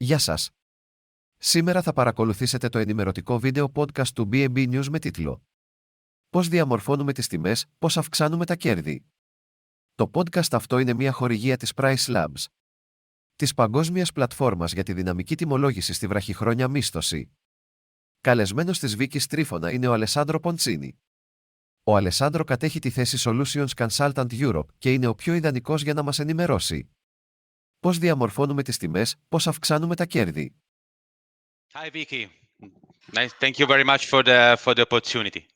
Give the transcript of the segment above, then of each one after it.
Γεια σας. Σήμερα θα παρακολουθήσετε το ενημερωτικό βίντεο podcast του BnB News με τίτλο «Πώς διαμορφώνουμε τις τιμές, πώς αυξάνουμε τα κέρδη». Το podcast αυτό είναι μια χορηγία της PriceLabs, της παγκόσμιας πλατφόρμας για τη δυναμική τιμολόγηση στη βραχυχρόνια μίσθωση. Καλεσμένος της Βίκης Τρίφωνα είναι ο Αλεσάντρο Ποντσίνη. Ο Αλεσάντρο κατέχει τη θέση Solutions Consultant Europe και είναι ο πιο ιδανικός για να μας ενημερώσει. Πώς διαμορφώνουμε τις τιμές, πώς αυξάνουμε τα κέρδη. Hi, Vicky. Nice. Thank you very much for the opportunity.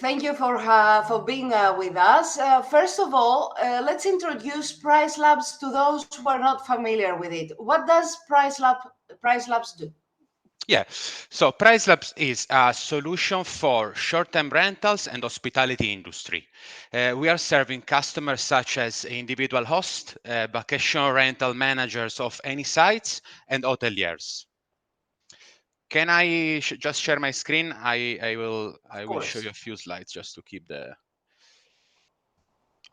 Thank you for being with us. First of all, let's introduce PriceLabs to those who are not familiar with it. What does PriceLabs do? Yeah, so PriceLabs is a solution for short-term rentals and hospitality industry. We are serving customers such as individual hosts, vacation rental managers of any sites, and hoteliers. Can I just share my screen? I will show you a few slides just to keep the.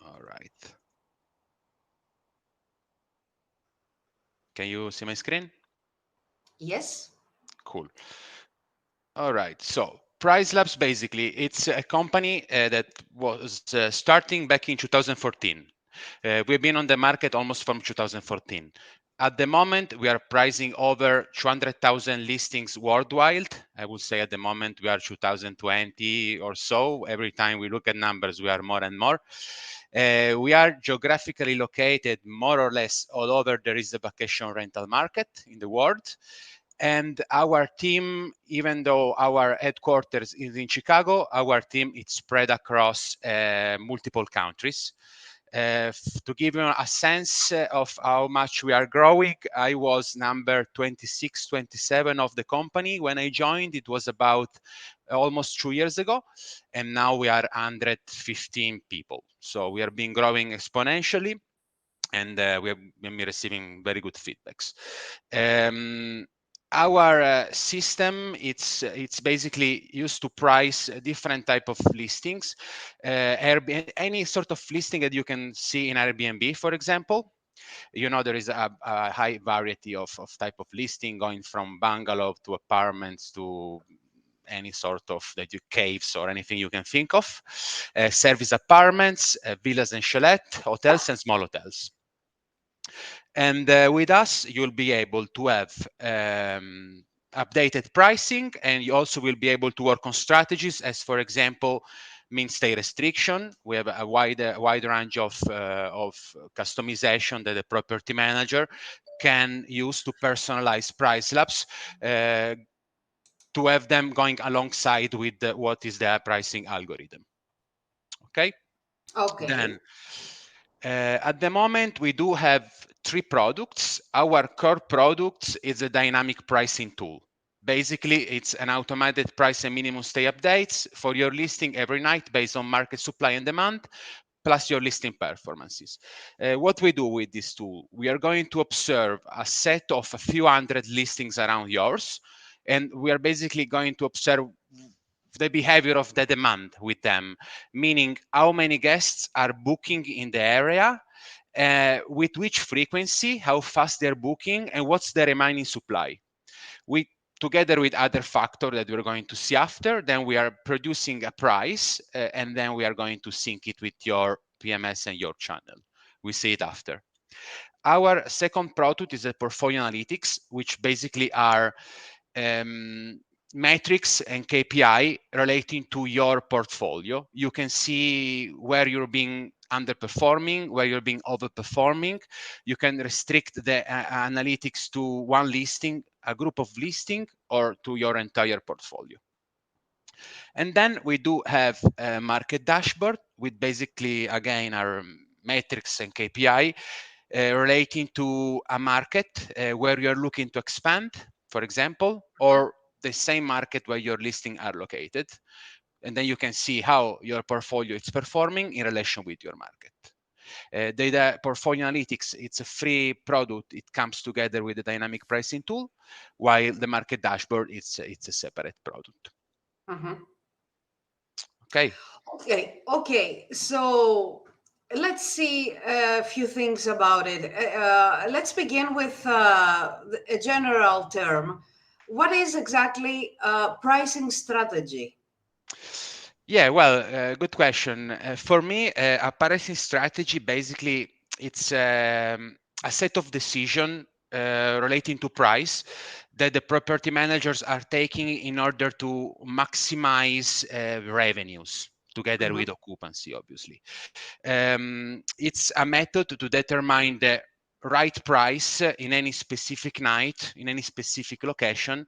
All right. Can you see my screen? Yes. Cool. All right. So PriceLabs basically it's a company that was starting back in 2014. We've been on the market almost from 2014. At the moment, we are pricing over 200,000 listings worldwide. I would say at the moment we are 2020 or so. Every time we look at numbers, we are more and more. We are geographically located more or less all over. There is a vacation rental market in the world. And our team, even though our headquarters is in Chicago, our team is spread across multiple countries. To give you a sense of how much we are growing, I was number 26, 27 of the company. When I joined, it was about almost 2 years ago. And now we are 115 people. So we are been growing exponentially. And we have been receiving very good feedbacks. Our system, it's basically used to price different type of listings. Any sort of listing that you can see in Airbnb, for example. You know, there is a high variety of type of listing going from bungalow to apartments to any sort of caves or anything you can think of. Service apartments, villas and chalet, hotels and small hotels. And with us, you'll be able to have updated pricing, and you also will be able to work on strategies as, for example, mean stay restriction. We have a wide range of customization that the property manager can use to personalize PriceLabs to have them going alongside with what is their pricing algorithm. Okay? Okay. Then, at the moment, we do have 3 products. Our core product is a dynamic pricing tool. Basically, it's an automated price and minimum stay updates for your listing every night based on market supply and demand, plus your listing performances. What we do with this tool, we are going to observe a set of a few hundred listings around yours, and we are basically going to observe the behavior of the demand with them, meaning how many guests are booking in the area, with which frequency, how fast they're booking, and what's the remaining supply. We, together with other factors that we're going to see after, then we are producing a price, and then we are going to sync it with your PMS and your channel. We see it after. Our second product is a portfolio analytics, which basically are metrics and KPI relating to your portfolio. You can see where you're being underperforming, where you're being overperforming. You can restrict the analytics to one listing, a group of listing, or to your entire portfolio. And then we do have a market dashboard with basically, again, our metrics and KPI relating to a market where you're looking to expand, for example, or the same market where your listing are located. And then you can see how your portfolio is performing in relation with your market. Data portfolio analytics, it's a free product. It comes together with the dynamic pricing tool, while the market dashboard, it's a separate product. Mm-hmm. Okay. Okay. So let's see a few things about it. Let's begin with a general term. What is exactly pricing strategy? Yeah, well, good question. For me, a pricing strategy basically it's a set of decision relating to price that the property managers are taking in order to maximize revenues together with occupancy, obviously. It's a method to determine the right price in any specific night, in any specific location,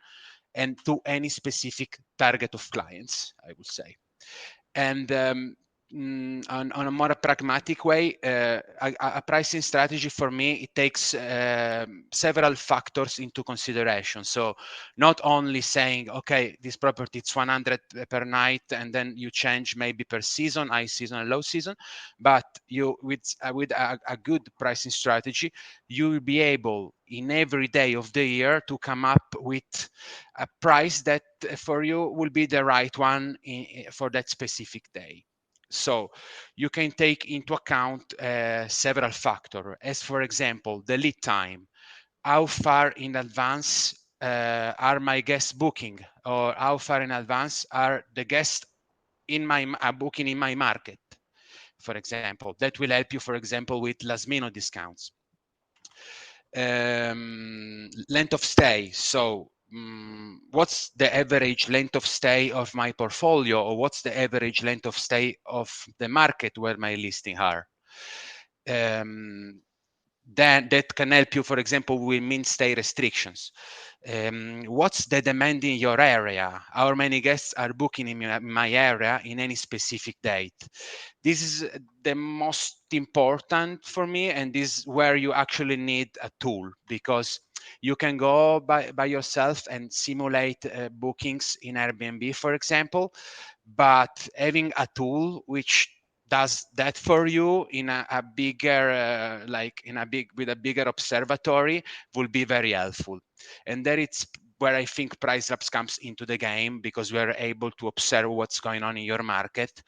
and to any specific target of clients, I would say. And on a more pragmatic way, a pricing strategy for me, it takes several factors into consideration. So not only saying, okay, this property it's 100 per night, and then you change maybe per season, high season and low season, but you with a good pricing strategy, you will be able in every day of the year to come up with a price that for you will be the right one for that specific day. So you can take into account several factors, as for example, the lead time. How far in advance are my guests booking, or how far in advance are the guests in my booking in my market, for example. That will help you, for example, with last minute discounts. Length of stay. So what's the average length of stay of my portfolio, or what's the average length of stay of the market where my listings are? Then that can help you, for example, with min stay restrictions. What's the demand in your area? How many guests are booking in my area in any specific date? This is the most important for me, and this is where you actually need a tool, because you can go by yourself and simulate bookings in Airbnb, for example, but having a tool which does that for you in a bigger with a bigger observatory will be very helpful. And there it's where I think PriceLabs comes into the game, because we're able to observe what's going on in your market.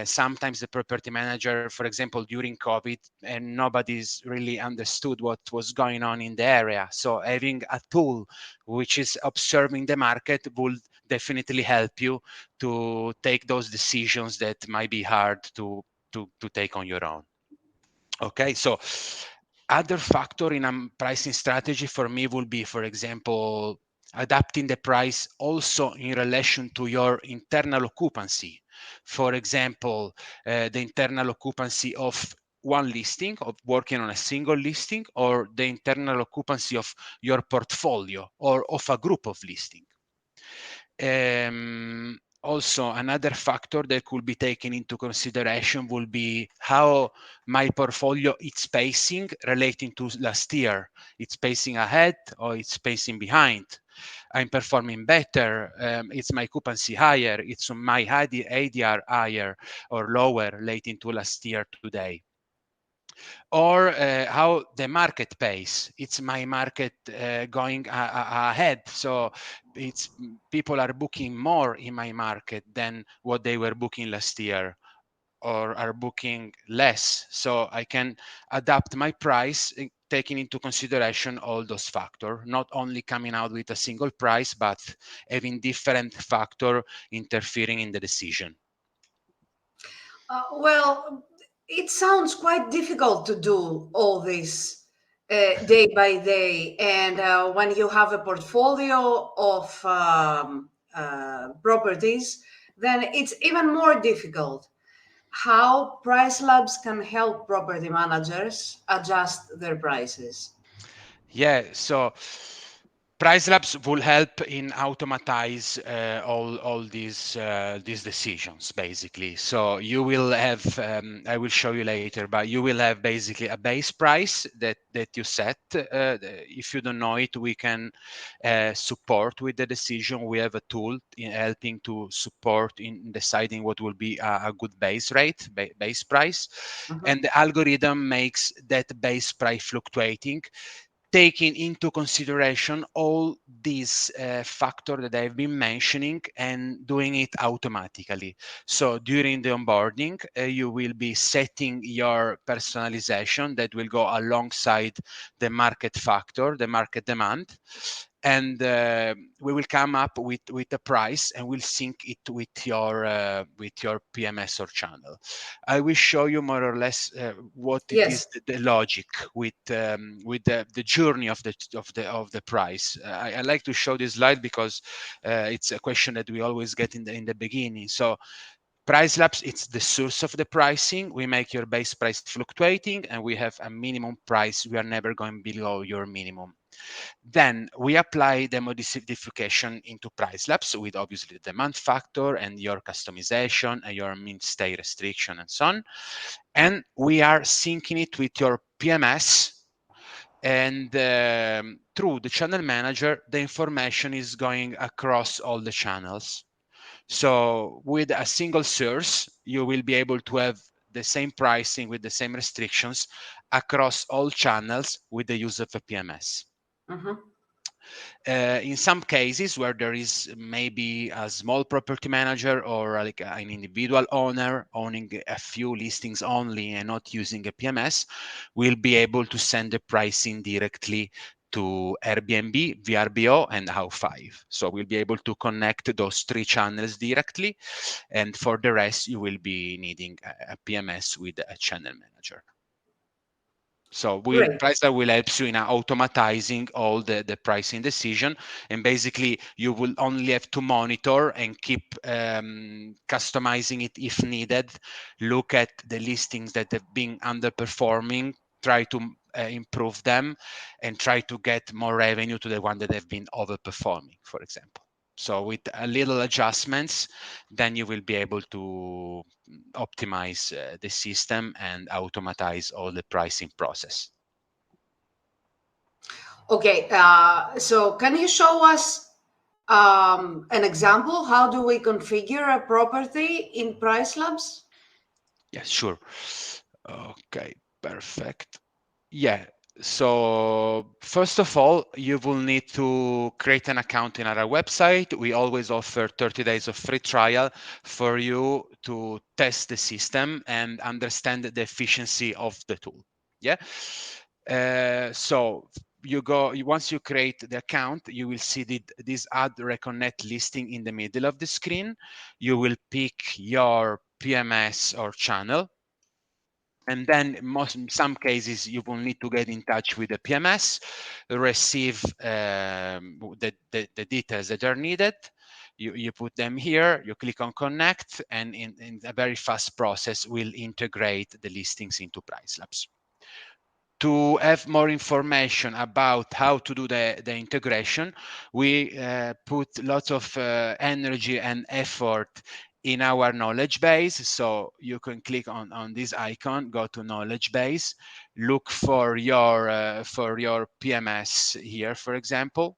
Sometimes the property manager, for example, during COVID, and nobody's really understood what was going on in the area. So having a tool which is observing the market will definitely help you to take those decisions that might be hard to take on your own. Okay, so other factor in a pricing strategy for me will be, for example, adapting the price also in relation to your internal occupancy. For example, the internal occupancy of one listing, of working on a single listing, or the internal occupancy of your portfolio or of a group of listings. Also, another factor that could be taken into consideration will be how my portfolio is pacing relating to last year. It's pacing ahead or it's pacing behind. I'm performing better. It's my occupancy higher. It's my ADR higher or lower relating to last year today. Or how the market pace. It's my market going ahead. So it's people are booking more in my market than what they were booking last year, or are booking less. So I can adapt my price taking into consideration all those factors, not only coming out with a single price, but having different factors interfering in the decision. Well, it sounds quite difficult to do all this day by day. And when you have a portfolio of properties, then it's even more difficult. How PriceLabs can help property managers adjust their prices? Yeah, so PriceLabs will help in automatize all these decisions, basically. So you will have, I will show you later, but you will have basically a base price that you set. If you don't know it, we can support with the decision. We have a tool in helping to support in deciding what will be a good base rate, base price. And the algorithm makes that base price fluctuating taking into consideration all these factors that I've been mentioning and doing it automatically. So during the onboarding, you will be setting your personalization that will go alongside the market factor, the market demand. And we will come up with a price, and we'll sync it with your PMS or channel. I will show you more or less what it is, the logic with the journey of the price. I like to show this slide because it's a question that we always get in the beginning. So PriceLabs, it's the source of the pricing. We make your base price fluctuating, and we have a minimum price. We are never going below your minimum. Then we apply the modification into PriceLabs with obviously the demand factor and your customization and your min stay restriction and so on. And we are syncing it with your PMS. And through the channel manager, the information is going across all the channels. So with a single source, you will be able to have the same pricing with the same restrictions across all channels with the use of a PMS. In some cases where there is maybe a small property manager or like an individual owner owning a few listings only and not using a PMS, will be able to send the pricing directly to Airbnb, VRBO, and How5. So we'll be able to connect those three channels directly. And for the rest, you will be needing a PMS with a channel manager. So PriceLabs will help you in automatizing all the pricing decision, and basically you will only have to monitor and keep customizing it if needed. Look at the listings that have been underperforming, try to improve them, and try to get more revenue to the one that have been overperforming, for example. So with a little adjustments, then you will be able to optimize the system and automatize all the pricing process. Okay, so can you show us an example? How do we configure a property in PriceLabs? Yes, sure. Okay, perfect. Yeah. So first of all, you will need to create an account in our website. We always offer 30 days of free trial for you to test the system and understand the efficiency of the tool. Yeah. So once you create the account, you will see this add reconnect listing in the middle of the screen. You will pick your PMS or channel. And then in some cases, you will need to get in touch with the PMS, receive the details that are needed. You put them here, you click on connect, and in a very fast process, will integrate the listings into PriceLabs. To have more information about how to do the integration, we put lots of energy and effort in our knowledge base. So you can click on this icon, go to knowledge base, look for your PMS here, for example,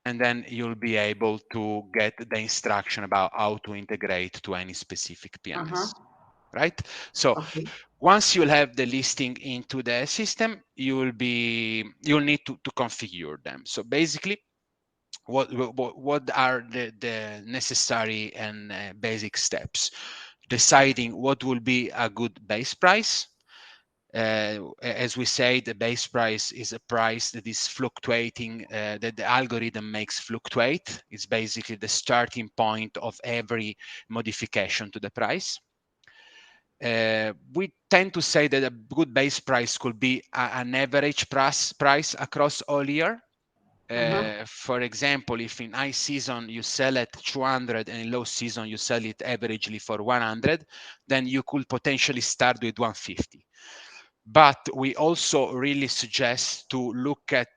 and then you'll be able to get the instruction about how to integrate to any specific PMS, right? So once you'll have the listing into the system, you'll need to configure them. So basically, what are the necessary and basic steps? Deciding what will be a good base price. As we say, the base price is a price that is fluctuating, that the algorithm makes fluctuate. It's basically the starting point of every modification to the price. We tend to say that a good base price could be an average price across all year. For example, if in high season you sell at 200 and in low season you sell it averagely for 100, then you could potentially start with 150. But we also really suggest to look at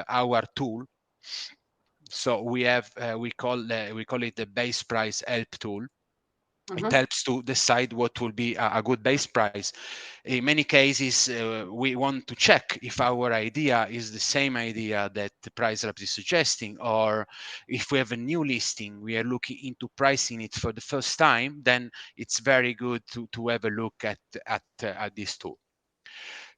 our tool. So we have we call it the base price help tool. It helps to decide what will be a good base price. In many cases, we want to check if our idea is the same idea that the PriceLabs is suggesting, or if we have a new listing, we are looking into pricing it for the first time, then it's very good to have a look at this tool.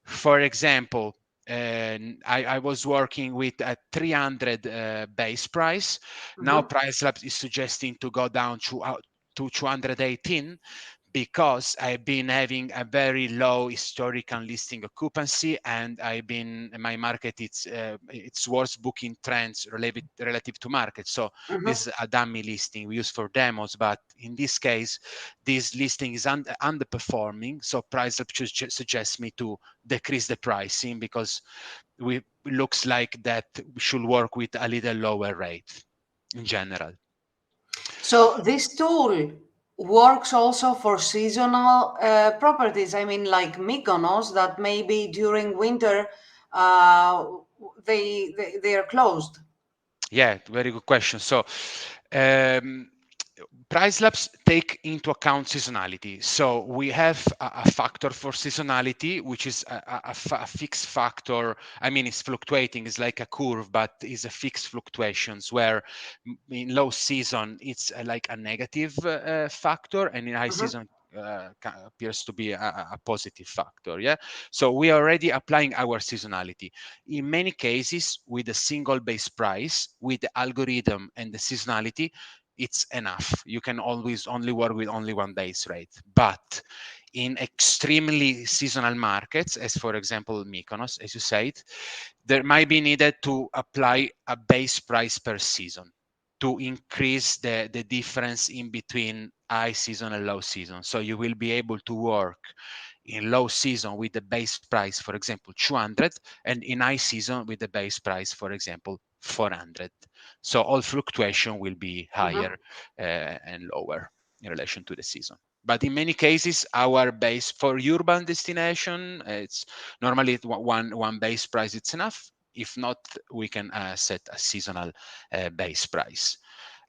For example, I was working with a 300 base price. Now PriceLabs is suggesting to go down to 218 because I've been having a very low historical listing occupancy, and my market, it's worst booking trends relative to market. So this is a dummy listing we use for demos, but in this case, this listing is underperforming. So PriceLabs suggests me to decrease the pricing because looks like that we should work with a little lower rate in general. So this tool works also for seasonal properties. I mean, like Mykonos, that maybe during winter they are closed. Yeah, very good question. So PriceLabs take into account seasonality. So we have a factor for seasonality, which is a fixed factor. I mean, it's fluctuating. It's like a curve, but it's a fixed fluctuations where in low season, it's like a negative factor, and in high season, appears to be a positive factor. Yeah. So we are already applying our seasonality. In many cases, with a single base price, with the algorithm and the seasonality, it's enough. You can always only work with only one base rate. But in extremely seasonal markets, as for example, Mykonos, as you said, there might be needed to apply a base price per season to increase the difference in between high season and low season. So you will be able to work in low season with the base price, for example, 200, and in high season with the base price, for example, 400. So all fluctuation will be higher and lower in relation to the season. But in many cases, our base for urban destination, it's normally one base price, it's enough. If not, we can set a seasonal base price.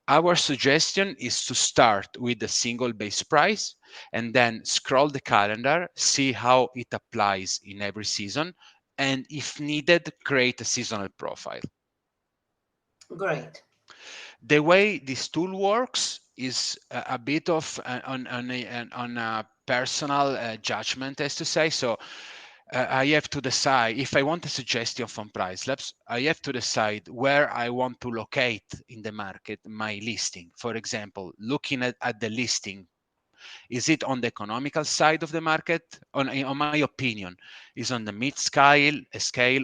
Our suggestion is to start with a single base price and then scroll the calendar, see how it applies in every season, and if needed, create a seasonal profile. Great. The way this tool works is a bit of on a personal judgment, as to say. So I have to decide if I want a suggestion from PriceLabs. I have to decide where I want to locate in the market my listing. For example, looking at the listing, is it on the economical side of the market? On my opinion, is on the mid scale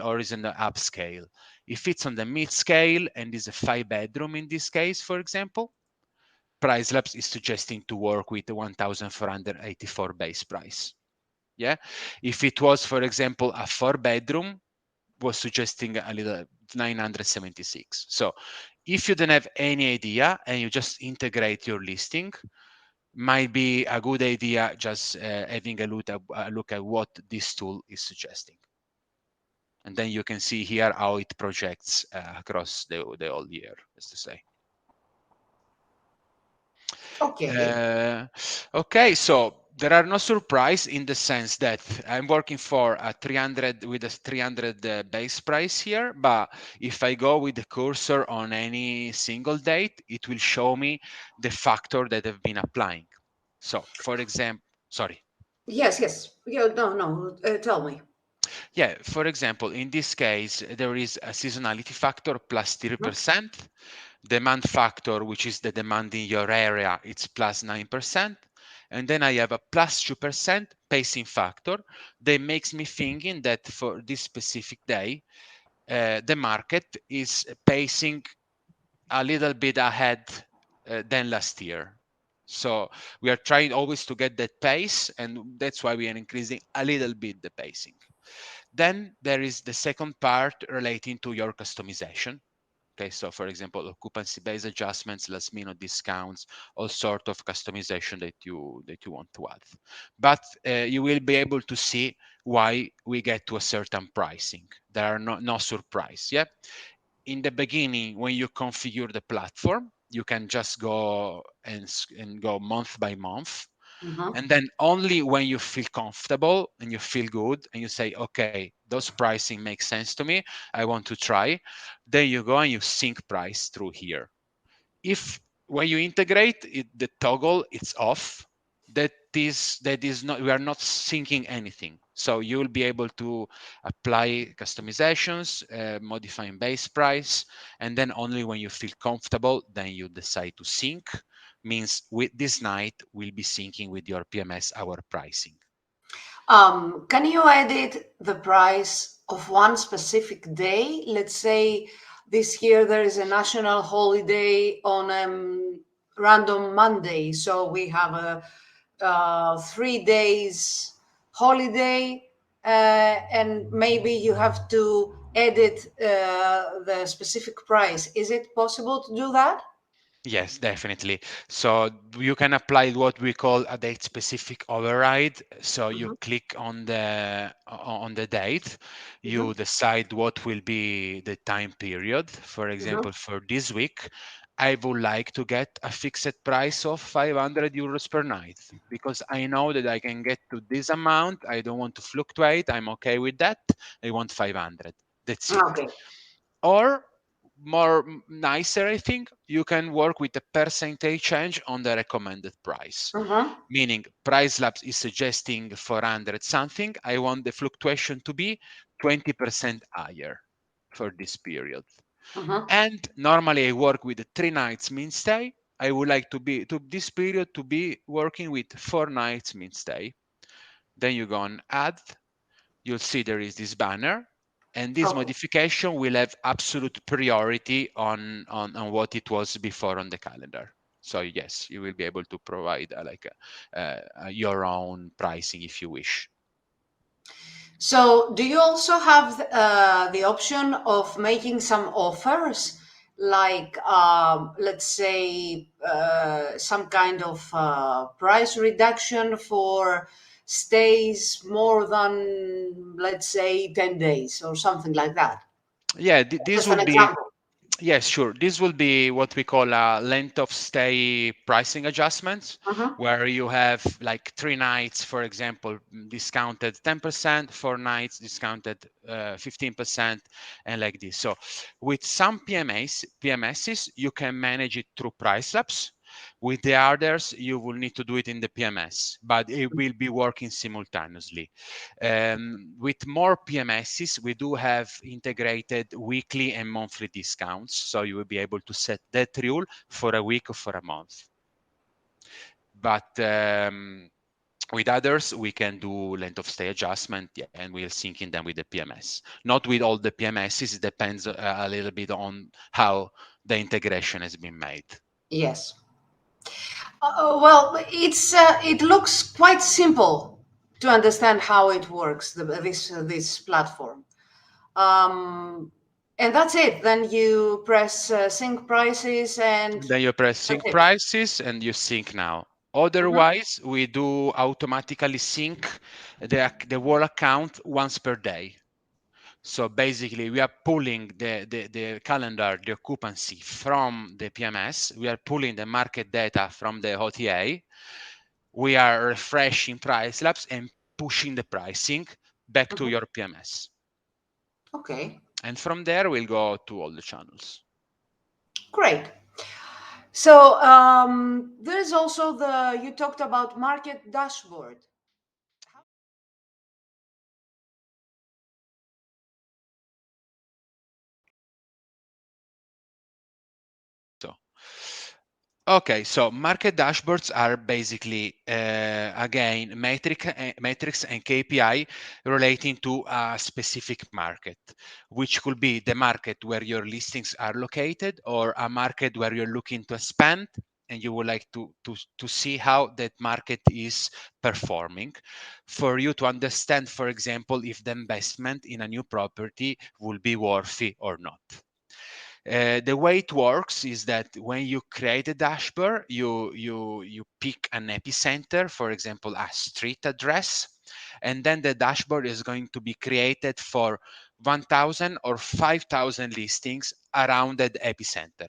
or is in the upscale? If it's on the mid scale and is a 5-bedroom in this case, for example, PriceLabs is suggesting to work with the 1,484 base price. Yeah. If it was, for example, a 4-bedroom, was suggesting a little 976. So if you don't have any idea and you just integrate your listing, might be a good idea just having a look at what this tool is suggesting. And then you can see here how it projects across the whole year, as to say. Okay. Okay, so there are no surprise in the sense that I'm working for a 300 with a 300 base price here, but if I go with the cursor on any single date, it will show me the factor that I've been applying. So, for example, sorry. Yes. Yeah, no. Tell me. Yeah, for example, in this case, there is a seasonality factor plus 30%. Demand factor, which is the demand in your area, it's plus 9%. And then I have a plus 2% pacing factor that makes me thinking that for this specific day, the market is pacing a little bit ahead than last year. So we are trying always to get that pace, and that's why we are increasing a little bit the pacing. Then there is the second part relating to your customization. Okay, so for example, occupancy-based adjustments, last-minute discounts, all sort of customization that you want to add. But you will be able to see why we get to a certain pricing. There are no surprise. Yeah. In the beginning, when you configure the platform, you can just go and go month by month. And then only when you feel comfortable and you feel good and you say, okay, those pricing makes sense to me, I want to try, then you go and you sync price through here. If when you integrate it, the toggle it's off, that is not, we are not syncing anything. So you will be able to apply customizations, modifying base price, and then only when you feel comfortable, then you decide to sync. Means with this night, we'll be syncing with your PMS our pricing. Can you edit the price of one specific day? Let's say this year there is a national holiday on random Monday, so we have a 3 days holiday, and maybe you have to edit the specific price. Is it possible to do that? Yes, definitely. So you can apply what we call a date-specific override. So you click on the date, you decide what will be the time period. For example, for this week, I would like to get a fixed price of 500 euros per night because I know that I can get to this amount. I don't want to fluctuate. I'm okay with that. I want 500. That's it. Okay. Or more nicer, I think, you can work with a percentage change on the recommended price. Meaning PriceLabs is suggesting 400 something. I want the fluctuation to be 20% higher for this period. And normally I work with 3 nights mean stay. I would like to this period to be working with 4 nights mean stay. Then you go on add. You'll see there is this banner, and this modification will have absolute priority on what it was before on the calendar. So yes, you will be able to provide your own pricing if you wish. So do you also have the option of making some offers, like let's say some kind of price reduction for stays more than, let's say, 10 days or something like that? Yeah, this Just an would be, example. yes, sure. This will be what we call a length of stay pricing adjustments, where you have like 3 nights, for example, discounted 10%, 4 nights discounted 15%, and like this. So with some PMSs, you can manage it through PriceLabs. With the others, you will need to do it in the PMS, but it will be working simultaneously. With more PMSs, we do have integrated weekly and monthly discounts. So you will be able to set that rule for a week or for a month. But with others, we can do length of stay adjustment, yeah, and we'll sync in them with the PMS. Not with all the PMSs, it depends a little bit on how the integration has been made. Yes. Well, it looks quite simple to understand how it works, this platform. And that's it. Then you press sync prices and Then you press sync that's it. prices and you sync now. Otherwise, we do automatically sync the whole account once per day. So basically, we are pulling the calendar, the occupancy from the PMS. We are pulling the market data from the OTA. We are refreshing PriceLabs and pushing the pricing back to your PMS. Okay. And from there, we'll go to all the channels. Great. So there's also you talked about market dashboard. Okay, so market dashboards are basically, again, metrics and KPI relating to a specific market, which could be the market where your listings are located or a market where you're looking to expand and you would like to see how that market is performing for you to understand, for example, if the investment in a new property will be worthy or not. The way it works is that when you create a dashboard, you pick an epicenter, for example, a street address, and then the dashboard is going to be created for 1,000 or 5,000 listings around that epicenter.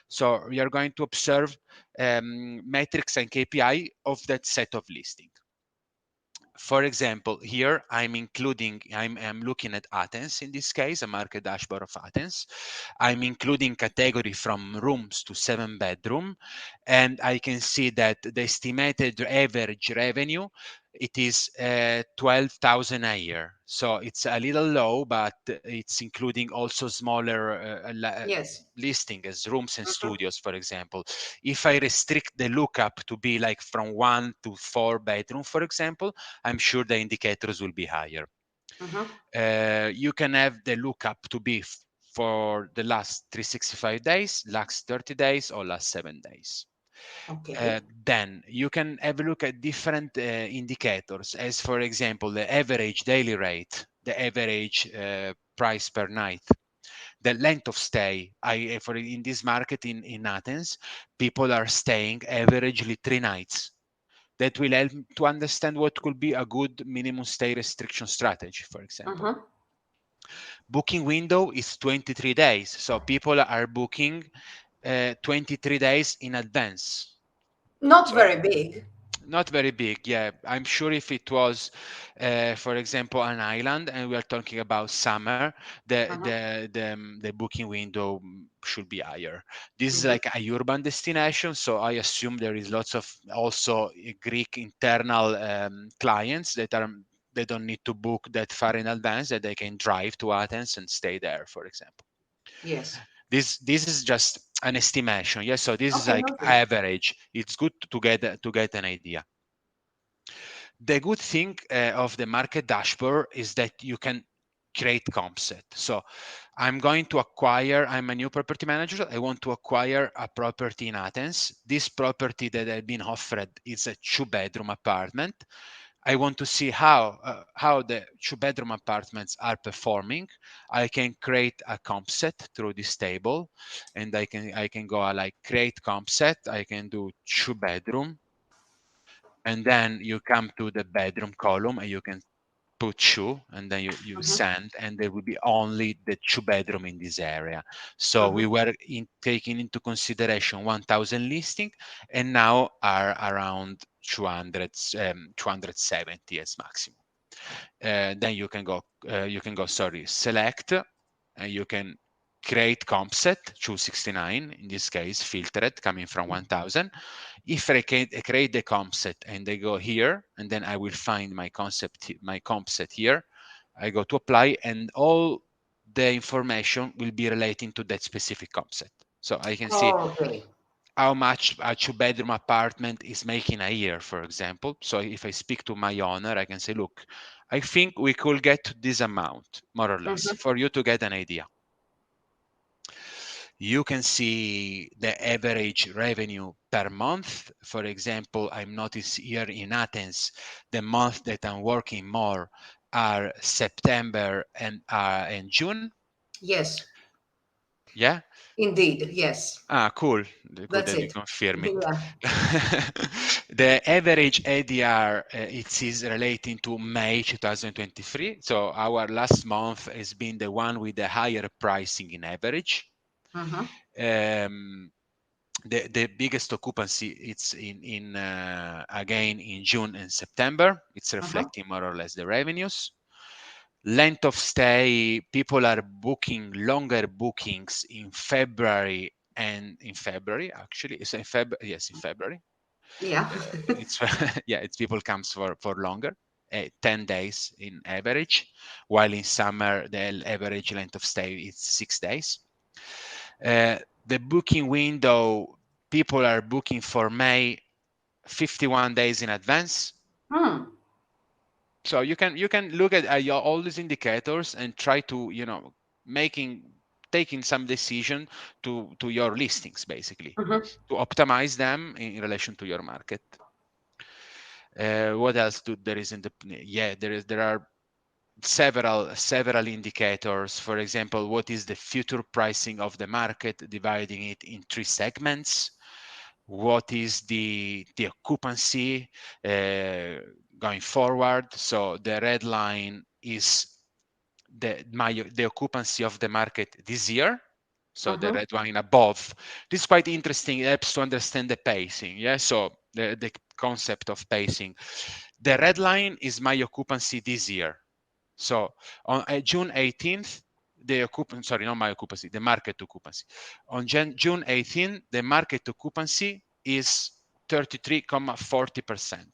So we are going to observe metrics and KPI of that set of listings. For example, here I'm looking at Athens in this case, a market dashboard of Athens. I'm including category from rooms to 7-bedroom, and I can see that the estimated average revenue it is 12,000 a year. So it's a little low, but it's including also smaller Yes. listing as rooms and studios, for example. If I restrict the lookup to be like from 1 to 4 bedroom, for example, I'm sure the indicators will be higher. You can have the lookup to be for the last 365 days, last 30 days, or last 7 days. Okay. Then you can have a look at different indicators, as for example, the average daily rate, the average price per night, the length of stay. In this market in Athens, people are staying averagely 3 nights. That will help to understand what could be a good minimum stay restriction strategy, for example. Booking window is 23 days. So people are booking 23 days in advance. Not very big. Not very big, yeah. I'm sure if it was, for example, an island, and we are talking about summer, the booking window should be higher. This is like a urban destination, so I assume there is lots of also Greek internal clients that they don't need to book that far in advance, that they can drive to Athens and stay there, for example. Yes. This is just an estimation, yes. So this is Okay, like noted. average. It's good to get an idea. The good thing of the market dashboard is that you can create comp set. So I'm a new property manager. I want to acquire a property in Athens. This property that I've been offered is a 2-bedroom apartment. I want to see how the 2-bedroom apartments are performing. I can create a comp set through this table, and I can go like create comp set. I can do 2-bedroom, and then you come to the bedroom column and you can put 2, and then you send, and there will be only the 2-bedroom in this area. So we were taking into consideration 1,000 listing, and now are around 270 as maximum. Then you can go select, and you can create comp set 269, in this case filtered, coming from 1,000. If I create the comp set and I go here, and then I will find my comp set here, I go to apply, and all the information will be relating to that specific comp set. So I can see how much a 2-bedroom apartment is making a year, for example. So if I speak to my owner, I can say, look, I think we could get this amount, more or less, for you to get an idea. You can see the average revenue per month. For example, I've noticed here in Athens, the month that I'm working more are September and June. Yes. Yeah? Indeed, yes. Cool. Good That's that you it. confirm it. Yeah. The average ADR, it is relating to May 2023. So our last month has been the one with the higher pricing in average. The biggest occupancy, it's again in June and September. It's reflecting more or less the revenues. Length of stay, people are booking longer bookings in February, actually. It's in February. Yes, in February. Yeah. It's it's people comes for longer, 10 days in average, while in summer the average length of stay is 6 days. The booking window, people are booking for May 51 days in advance. So you can look at all these indicators and try to taking some decision to your listings, basically, to optimize them in relation to your market. What else there is in the there are several indicators. For example, what is the future pricing of the market, dividing it in 3 segments. What is the occupancy going forward? So the red line is the occupancy of the market this year. So the red line above. This is quite interesting. It helps to understand the pacing. Yeah. So the concept of pacing. The red line is my occupancy this year. So on June 18th, the market occupancy. On June 18th, the market occupancy is 33.40%.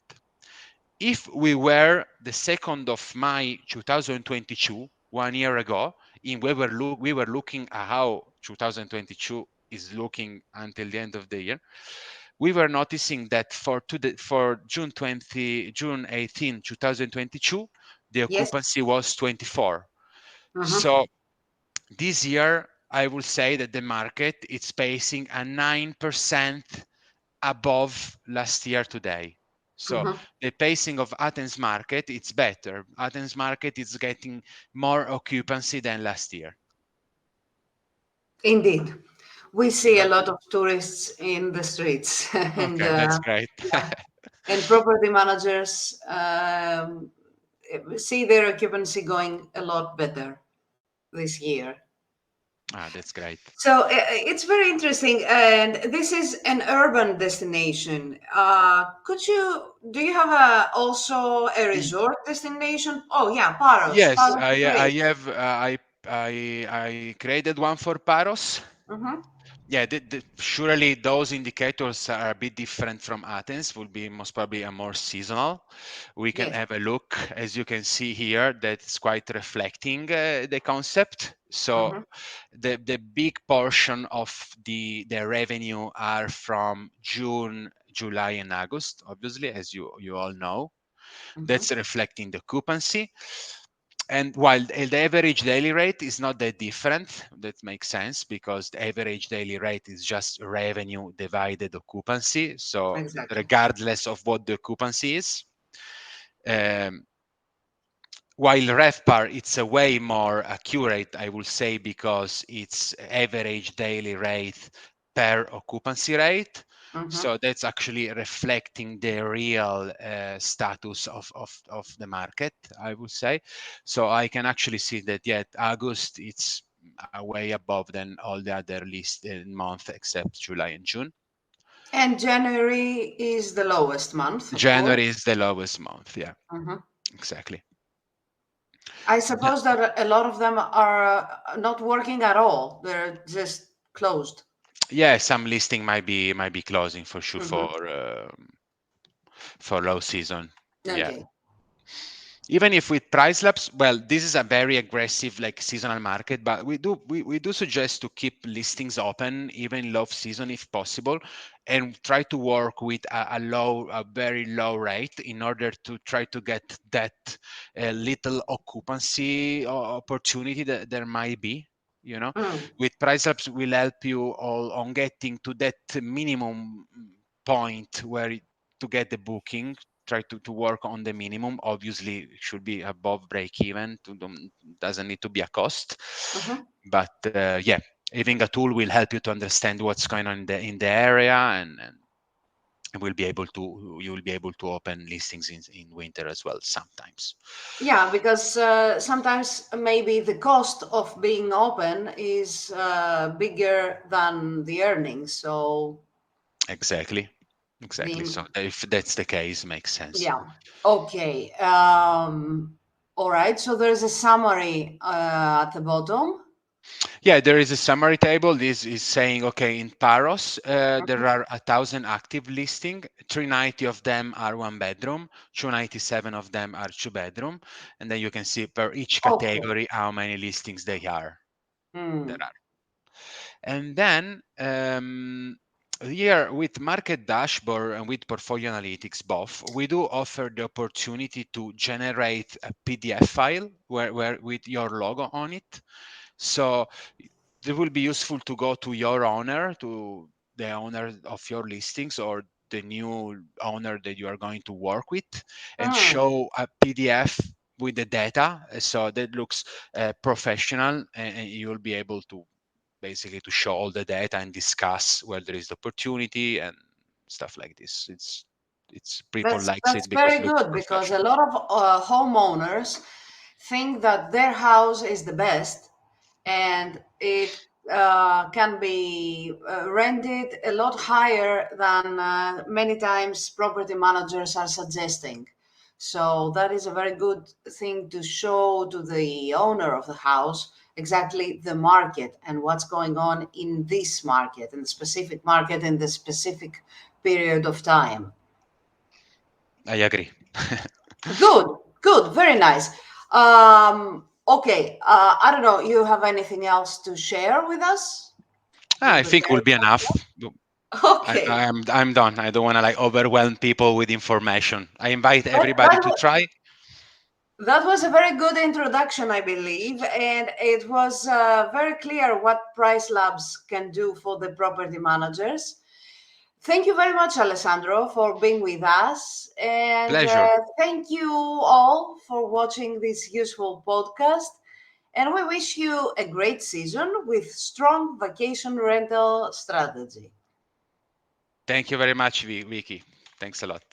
if we were the 2nd of May 2022, 1 year ago, and we were looking at how 2022 is looking until the end of the year, we were noticing that for June 18, 2022, the Yes. occupancy was 24. Mhm. So this year, I will say that the market is pacing a 9% above last year today. So Mhm. the pacing of Athens market, it's better. Athens market is getting more occupancy than last year. Indeed. We see a lot of tourists in the streets, and Okay, that's great. and property managers see their occupancy going a lot better this year. That's great. So it's very interesting, and this is an urban destination. Do you have also a resort destination? Oh yeah, Paros. Yes, Paros is I great. have I created one for Paros. Mhm. Yeah, surely those indicators are a bit different from Athens, will be most probably a more seasonal. We can Yes. have a look, as you can see here, that's quite reflecting the concept. So Mhm. the big portion of the revenue are from June, July, and August, obviously, as you all know. That's reflecting the occupancy. And while the average daily rate is not that different, that makes sense because the average daily rate is just revenue divided occupancy. So Exactly. regardless of what the occupancy is, while RevPAR, it's a way more accurate, I will say, because it's average daily rate per occupancy rate. So that's actually reflecting the real status of the market, I would say. So I can actually see that, yet August, it's way above than all the other listed months except July and June. And January is the lowest month, of January course. is the lowest month. Yeah, Mhm. exactly. I suppose that a lot of them are not working at all. They're just closed. Yeah, some listing might be closing for sure Mhm. for low season. Yeah. Okay. Even if with PriceLabs, well, this is a very aggressive like seasonal market, but we do suggest to keep listings open even low season if possible, and try to work with a very low rate in order to try to get that little occupancy opportunity that there might be. You know, Mm. with PriceLabs, will help you all on getting to that minimum point where to get the booking. Try to work on the minimum. Obviously it should be above break even, doesn't need to be a cost. Mhm. But yeah, having a tool will help you to understand what's going on in the area, and you will be able to open listings in winter as well sometimes. Yeah, because sometimes maybe the cost of being open is bigger than the earnings. So Exactly. being, So if that's the case, makes sense. yeah. Okay. All right. So there's a summary at the bottom. Yeah, there is a summary table. This is saying, okay, in Paros, there Mhm. are 1,000 active listing. 390 of them are one bedroom. 297 of them are two bedroom. And then you can see per each Okay. category how many listings there are. Hmm. And then here with Market Dashboard and with Portfolio Analytics both, we do offer the opportunity to generate a PDF file where with your logo on it. So it will be useful to go to your owner, to the owner of your listings, or the new owner that you are going to work with, and Hmm. show a PDF with the data. So that looks professional, and you'll be able to basically to show all the data and discuss where there is the opportunity and stuff like this. It's people likes That's it because very it looks good because a professional. lot of homeowners think that their house is the best, and it can be rented a lot higher than many times property managers are suggesting. So that is a very good thing to show to the owner of the house exactly the market and what's going on in this market, in the specific market, in the specific period of time. I agree. Good, very nice. Okay, I don't know, you have anything else to share with us? I think will be enough. Okay. I'm done. I don't want to like overwhelm people with information. I invite everybody to try. That was a very good introduction, I believe, and it was very clear what PriceLabs can do for the property managers. Thank you very much, Alessandro, for being with us. And Pleasure. thank you all for watching this useful podcast. And we wish you a great season with strong vacation rental strategy. Thank you very much, Vicky. Thanks a lot.